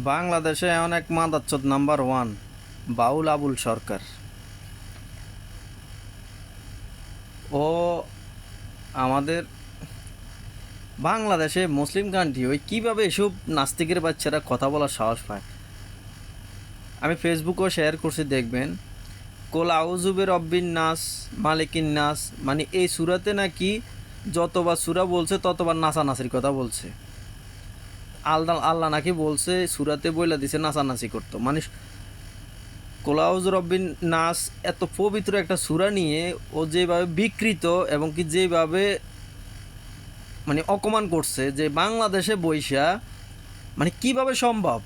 বাংলাদেশে এমন এক মাদাচ্চোদ নাম্বার ওয়ান বাউল আবুল সরকার। ও আমাদের বাংলাদেশে মুসলিম কান্ট্রি ওই কীভাবে এসব নাস্তিকের বাচ্চারা কথা বলার সাহস পায়। আমি ফেসবুকেও শেয়ার করছি, দেখবেন। কোল আউজুবের রব্বিন নাস মালিকিন নাস, মানে এই সুরাতে নাকি যতবার সুরা বলছে ততবার নাচানাচির কথা বলছে। আল্লাহ আল্লাহ নাকি বলছে সুরাতে বইলা দিছে নাচানাচি করতো। মানে কোলাউজ রব্বিন নাস এত পবিত্র একটা সূরা নিয়ে ও যেভাবে বিকৃত এবং কি যেভাবে মানে অপমান করছে, যে বাংলাদেশে বইসা মানে কিভাবে সম্ভব।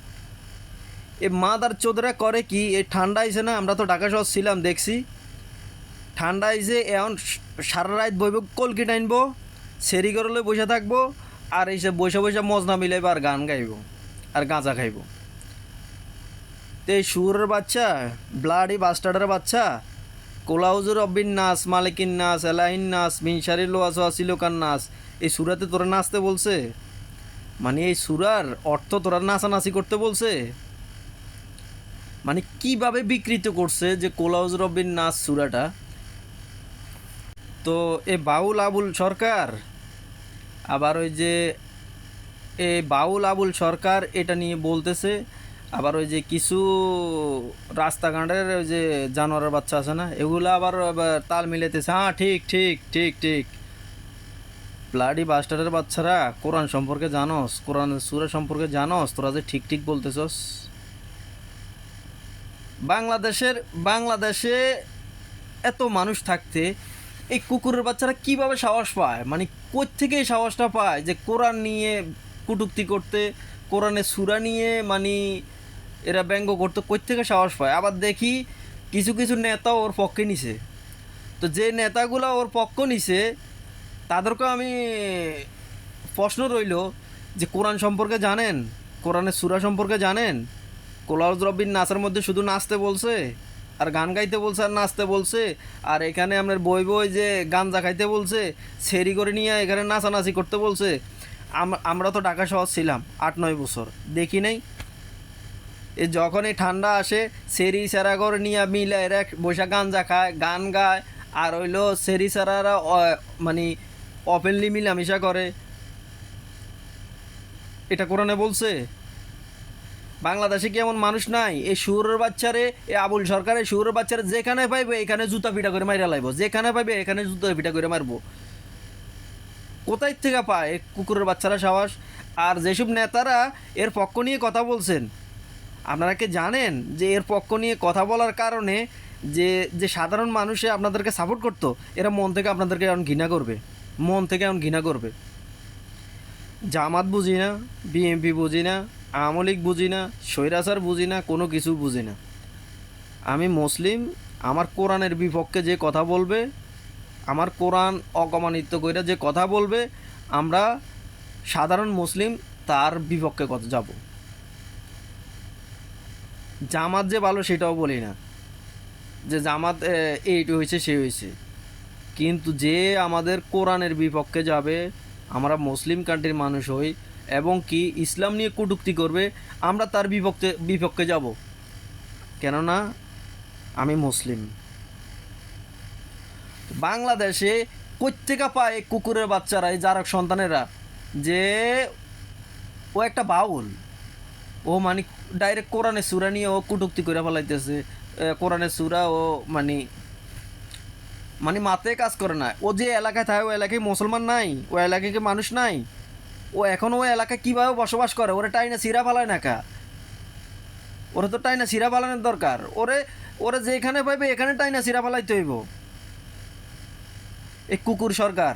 এ মাদার চোদরা করে কি, এই ঠান্ডা আইছে না, আমরা তো ঢাকা শহর ছিলাম, দেখছি ঠান্ডা আইছে এখন সারা রাত বইব, কলকি টাইনবো, সেরি করলে বসে থাকবো, আর এসে বসে বসে মজনা মিলাইব আর গান গাইব আর গাঁজা খাইব। তো এই সুরের বাচ্চা, ব্লাডি বাস্টার্ডের বাচ্চা, কোলাউজুর রব্বিন নাস মালিকিন নাস এলাহিন নাস মিনসারির লোয়াস আসিলোকান নাস, এই সুরাতে তোরা নাচতে বলছে? মানে এই সুরার অর্থ তোরা নাচানাচি করতে বলছে? মানে কিভাবে বিকৃত করছে যে কোলাউজ রব্বিন নাস সুরাটা। তো এ বাউল আবুল সরকার আবার ওই যে বাউল আবুল সরকার এটা নিয়ে বলতেছে। আবার ওই যে কিছু রাস্তাঘাটের ওই যে জানোয়ারের বাচ্চা আছে না, এগুলো আবার তাল মিলাইতেছে, হ্যাঁ ঠিক ঠিক ঠিক ঠিক। ব্লাডি বাস্টারের বাচ্চারা, কোরআন সম্পর্কে জানোস, কোরআন সূরা সম্পর্কে জানোস, তোরা যে ঠিক ঠিক বলতেছস। বাংলাদেশে এত মানুষ থাকতে এই কুকুরের বাচ্চারা কিভাবে সাহস পায়, মানে কোত্থেকে এই সাহসটা পায় যে কোরআন নিয়ে কটূক্তি করতে, কোরআনের সূরা নিয়ে মানে এরা ব্যঙ্গ করতে কোত্থেকে সাহস পায়। আবার দেখি কিছু কিছু নেতা ওর পক্ষে নিছে। তো যে নেতাগুলো ওর পক্ষ নিছে তাদেরকে আমি প্রশ্ন রইল যে কোরআন সম্পর্কে জানেন, কোরআনের সূরা সম্পর্কে জানেন? কোলাউজ রব্বিন নাচের মধ্যে শুধু নাচতে বলছে আর গান গাইতে বলছে আর নাচতে বলছে, আর এখানে আপনার বই বই যে গাঞ্জা খাইতে বলছে, সেরি করে নিয়ে এখানে নাচানাচি করতে বলছে। আমরা তো ঢাকা শহর ছিলাম 8-9 বছর, দেখি নাই? এ যখন এই ঠান্ডা আসে সেরি সেরা করে নিয়ে মিলে এরা বৈশাখ গাঞ্জা খায়, গান গায়, আর হইলো সেরি সেরারা মানে ওপেনলি মিলামিশা করে। এটা কোরআনে বলছে? বাংলাদেশে কি এমন মানুষ নাই? এই শুয়োরের বাচ্চারে, এই আবুল সরকারের শুয়োরের বাচ্চারে যেখানে পাইবে এখানে জুতা পিটা করে মাইরা লাইব, যেখানে পাইবে এখানে জুতা পিটা করে মারবো। কোথায় থেকে পায় এই কুকুরের বাচ্চারা সাহস? আর যেসব নেতারা এর পক্ষ নিয়ে কথা বলছেন, আপনারা কি জানেন যে এর পক্ষ নিয়ে কথা বলার কারণে যে যে সাধারণ মানুষে আপনাদেরকে সাপোর্ট করতো, এরা মন থেকে আপনাদেরকে এখন ঘৃণা করবে, মন থেকে এখন ঘৃণা করবে। জামাত বুঝি না, বিএনপি বুঝি না, আওয়ামী লীগ বুঝি না, স্বৈরাচার বুঝি না, কোনো কিছু বুঝি না। আমি মুসলিম, আমার কোরআনের বিপক্ষে যে কথা বলবে, আমার কোরআন অকমানিত করে যে কথা বলবে, আমরা সাধারণ মুসলিম তার বিপক্ষে কথা যাব। জামাত যে ভালো সেটাও বলি না, যে জামাত এইটা হয়েছে সে হয়েছে, কিন্তু যে আমাদের কোরআনের বিপক্ষে যাবে, আমরা মুসলিম কান্ট্রির মানুষ হই এবং কি ইসলাম নিয়ে কটূক্তি করবে, আমরা তার বিপক্ষে যাব। কেননা আমি মুসলিম। বাংলাদেশে কোত্থেকে পায় কুকুরের বাচ্চারা, এই জারক সন্তানেরা, যে ও একটা বাউল, ও মানে ডাইরেক্ট কোরআনের সূরা নিয়ে ও কটূক্তি করে ফেলাইতেছে। কোরআনের সূরা ও মানে মানে মাথায় কাজ করে না। ও যে এলাকায় থাকে, ও এলাকায় মুসলমান নাই, ও এলাকায় মানুষ নাই, ও এখন ও এলাকায় কীভাবে বসবাস করে, ওরে টাইনা সিরা ফালায় না কা, ওরে তো টাইনা সিরা ফালানোর দরকার। ওরে ওরে যেখানে পাইবে এখানে টাইনা সিরা ফালাইতে হইব। এই কুকুর সরকার।